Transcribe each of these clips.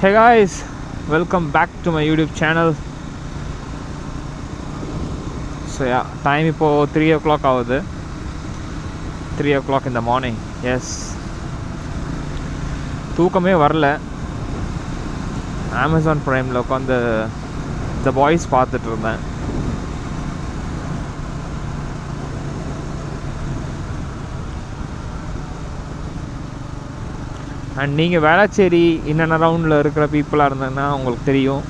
Hey guys, welcome back to my YouTube channel. So yeah, time இப்போ 3 o'clock ஆகுது. 3 o'clock in the morning. Yes. தூக்கமே வரல. Amazon Primeல உட்காந்து The Boys பார்த்துட்டு இருந்தேன். அண்ட் நீங்கள் வேளச்சேரி இன்ன ரவுண்டில் இருக்கிற பீப்புளாக இருந்ததுன்னா உங்களுக்கு தெரியும்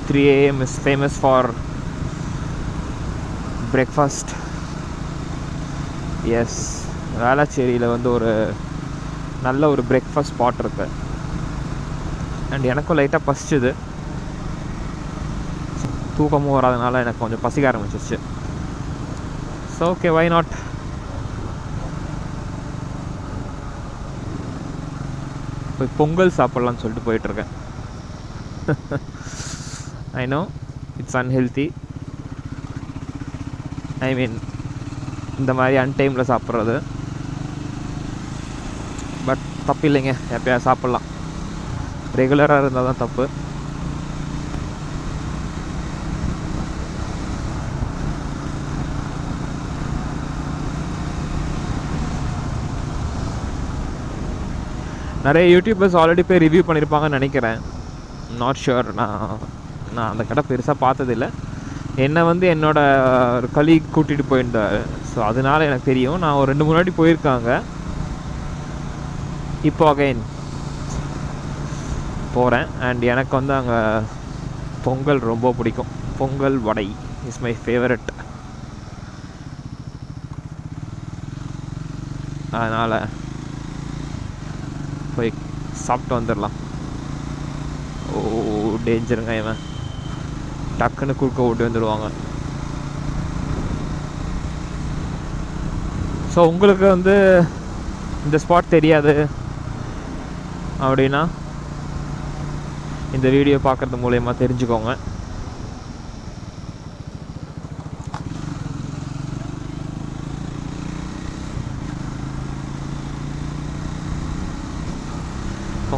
3 AM is famous for breakfast. Yes, வேளச்சேரியில் வந்து ஒரு நல்ல ஒரு பிரேக்ஃபாஸ்ட் ஸ்பாட் இருக்கு. அண்ட் எனக்கும் லைட்டாக பசிச்சுது, தூக்கமும் வராதனால எனக்கு கொஞ்சம் பசிக்க ஆரம்பிச்சிருச்சு. So okay, why not. போய் பொங்கல் சாப்பிட்லான்னு சொல்லிட்டு போயிட்டுருக்கேன். I know it's unhealthy. I mean இந்த மாதிரி அன்டைமில் சாப்பிட்றது, பட் தப்பு இல்லைங்க. எப்போயா சாப்பிட்லாம், ரெகுலராக இருந்தால் தான் தப்பு. நிறைய யூடியூபர்ஸ் ஆல்ரெடி போய் ரிவ்யூ பண்ணியிருப்பாங்கன்னு நினைக்கிறேன். Not sure. நான் அந்த கடை பெருசாக பார்த்ததில்லை. என்னை வந்து என்னோடய ஒரு கலீக் கூட்டிகிட்டு போயிருந்தார். ஸோ அதனால் எனக்கு தெரியும். நான் ஒரு 2 முன்னாடி போயிருக்காங்க. இப்போ அகைன் போகிறேன். அண்ட் எனக்கு வந்து அங்கே பொங்கல் ரொம்ப பிடிக்கும். பொங்கல் வடை இஸ் மை ஃபேவரட். அதனால் போய் சாப்பிட்டு வந்துடலாம். ஓ டேஞ்சருங்க, இவன் டக்குன்னு குறுக்க ஓட்டி வந்துடுவாங்க. ஸோ உங்களுக்கு வந்து இந்த ஸ்பாட் தெரியாது அப்படின்னா இந்த வீடியோ பார்க்குறது மூலயமா தெரிஞ்சுக்கோங்க.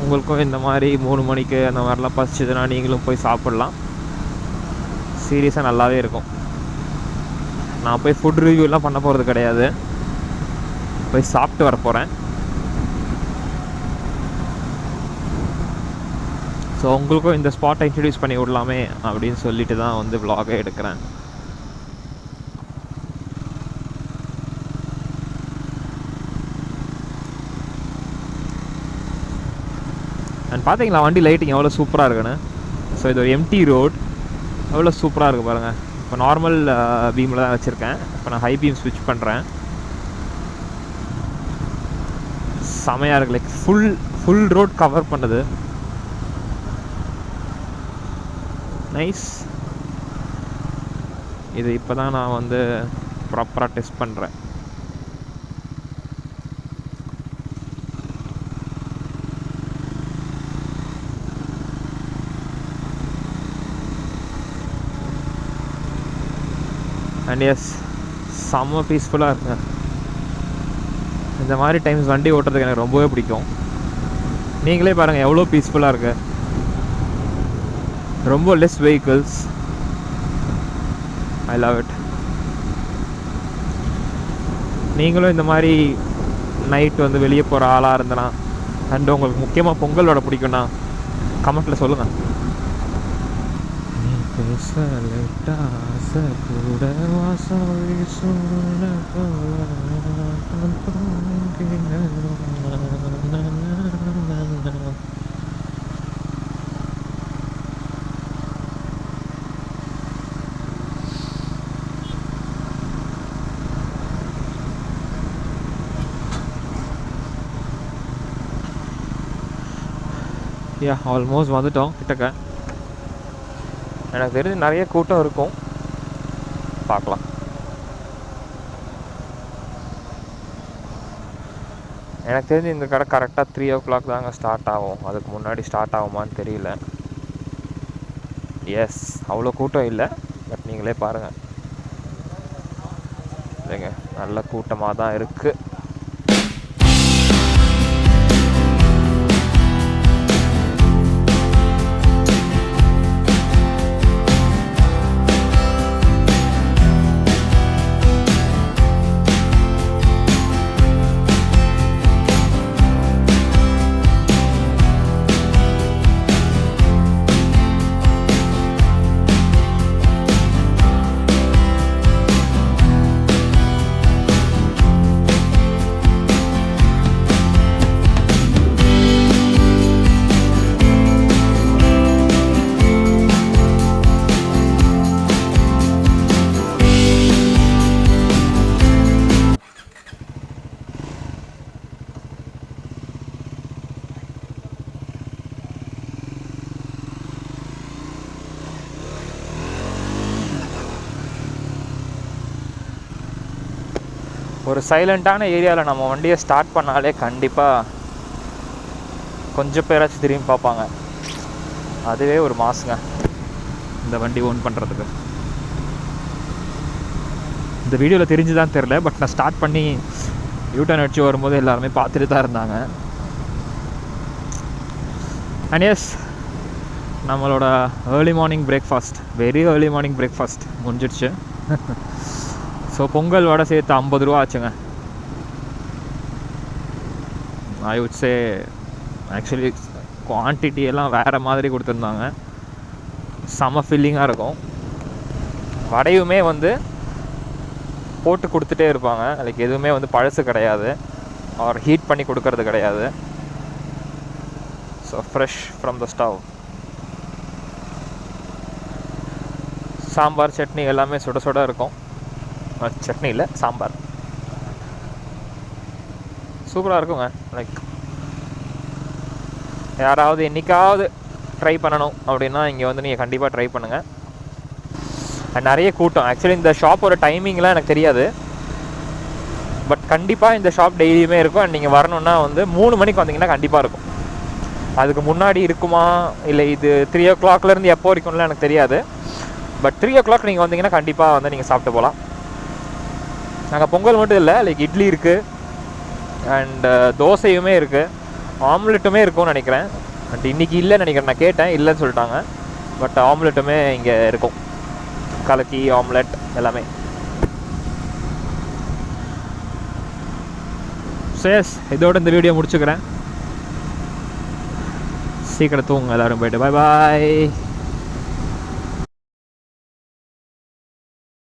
உங்களுக்கும் இந்த மாதிரி 3 மணிக்கு அந்த மாதிரிலாம் பசிச்சதுன்னா நீங்களும் போய் சாப்பிட்லாம். சீரியஸாக நல்லாவே இருக்கும். நான் போய் ஃபுட் ரிவ்யூலாம் பண்ண போகிறது கிடையாது, போய் சாப்பிட்டு வர போகிறேன். ஸோ உங்களுக்கும் இந்த ஸ்பாட்டை இன்ட்ரடியூஸ் பண்ணி விடலாமே அப்படின்னு சொல்லிட்டு தான் வந்து vlog-ஐ எடுக்கிறேன். அண்ட் பார்த்தீங்களா வண்டி லைட்டிங் எவ்வளோ சூப்பராக இருக்குன்னு. ஸோ இது ஒரு எம்டி ரோட், எவ்வளோ சூப்பராக இருக்குது பாருங்கள். இப்போ நார்மல் பீமில் தான் வச்சுருக்கேன். இப்போ நான் ஹை பீம் ஸ்விட்ச் பண்ணுறேன். செமையாக இருக்குது. லைக் ஃபுல் ரோட் கவர் பண்ணுது. நைஸ். இது இப்போ தான் நான் வந்து ப்ராப்பராக டெஸ்ட் பண்ணுறேன். அண்ட் எஸ், செம்ம பீஸ்ஃபுல்லாக இருக்குங்க. இந்த மாதிரி டைம்ஸ் வண்டி ஓட்டுறதுக்கு எனக்கு ரொம்பவே பிடிக்கும். நீங்களே பாருங்கள் எவ்வளோ பீஸ்ஃபுல்லாக இருக்கு. ரொம்ப less vehicles. I love it. நீங்களும் இந்த மாதிரி நைட் வந்து வெளியே போகிற ஆளாக இருந்தனா, அண்ட் உங்களுக்கு முக்கியமாக பொங்கலோட பிடிக்கும்னா கமெண்ட்டில் சொல்லுங்கள். கூட ஆல்மோஸ்ட் வந்துட்டோம் கிட்டக்க. எனக்கு தெரிஞ்சு நிறைய கூட்டம் இருக்கும், பார்க்கலாம். எனக்கு தெரிஞ்சு இந்த கடை கரெக்டாக 3 o'clock தாங்க ஸ்டார்ட் ஆகும். அதுக்கு முன்னாடி ஸ்டார்ட் ஆகுமான்னு தெரியல. எஸ், அவ்வளோ கூட்டம் இல்லை, பட் நீங்களே பாருங்கள். இல்லைங்க, நல்ல கூட்டமாக தான் இருக்குது. ஒரு சைலண்ட்டான ஏரியாவில் நம்ம வண்டியை ஸ்டார்ட் பண்ணாலே கண்டிப்பாக கொஞ்சம் பேராச்சும் திரும்பி பார்ப்பாங்க. அதுவே ஒரு மாசுங்க இந்த வண்டி ஓன் பண்ணுறதுக்கு. இந்த வீடியோவில் தெரிஞ்சுதான் தெரில, பட் நான் ஸ்டார்ட் பண்ணி யூட்டர்ன் அடிச்சு வரும்போது எல்லாருமே பார்த்துட்டு தான் இருந்தாங்க. அண்ட் எஸ், நம்மளோட early morning breakfast, very early morning breakfast முடிஞ்சிடுச்சு. ஸோ பொங்கல் வடை சேர்த்து 50 ரூபா ஆச்சுங்க. I would say actually quantity எல்லாம் வேறு மாதிரி கொடுத்துருந்தாங்க. செம ஃபில்லிங்காக இருக்கும். வடையுமே வந்து போட்டு கொடுத்துட்டே இருப்பாங்க. லைக் எதுவுமே வந்து பழசு கிடையாது, ஆர் ஹீட் பண்ணி கொடுக்கறது கிடையாது. So fresh from the stove. Sambar chutney எல்லாமே சுட சுட இருக்கும். சட்னி இல்லை, சாம்பார் சூப்பராக இருக்குங்க. லைக் யாராவது என்றைக்காவது ட்ரை பண்ணணும் அப்படின்னா இங்கே வந்து நீங்கள் கண்டிப்பாக ட்ரை பண்ணுங்கள். நிறைய கூட்டம். ஆக்சுவலி இந்த ஷாப்போட டைமிங்லாம் எனக்கு தெரியாது, பட் கண்டிப்பாக இந்த ஷாப் டெய்லியுமே இருக்கும். அண்ட் நீங்கள் வரணுன்னா வந்து 3 மணிக்கு வந்தீங்கன்னா கண்டிப்பாக இருக்கும். அதுக்கு முன்னாடி இருக்குமா இல்லை இது 3 o'clockலேருந்து எப்போ இருக்கும்லாம் எனக்கு தெரியாது, பட் 3 o'clock நீங்கள் வந்தீங்கன்னா கண்டிப்பாக வந்து நீங்கள் சாப்பிட்டு போகலாம். நாங்கள் பொங்கல் மட்டும் இல்லை, லைக் இட்லி இருக்குது, அண்டு தோசையுமே இருக்குது, ஆம்லெட்டுமே இருக்கும்னு நினைக்கிறேன். பட் இன்றைக்கி இல்லைன்னு நினைக்கிறேன். நான் கேட்டேன், இல்லைன்னு சொல்லிட்டாங்க. பட் ஆம்லெட்டுமே இங்கே இருக்கும், கலக்கி ஆம்லெட் எல்லாமே. சேஸ், இதோட இந்த வீடியோ முடிச்சுக்கிறேன். சீக்கிரம் தூங்குங்க எல்லோரும், போய்ட்டு பாய் பாய்.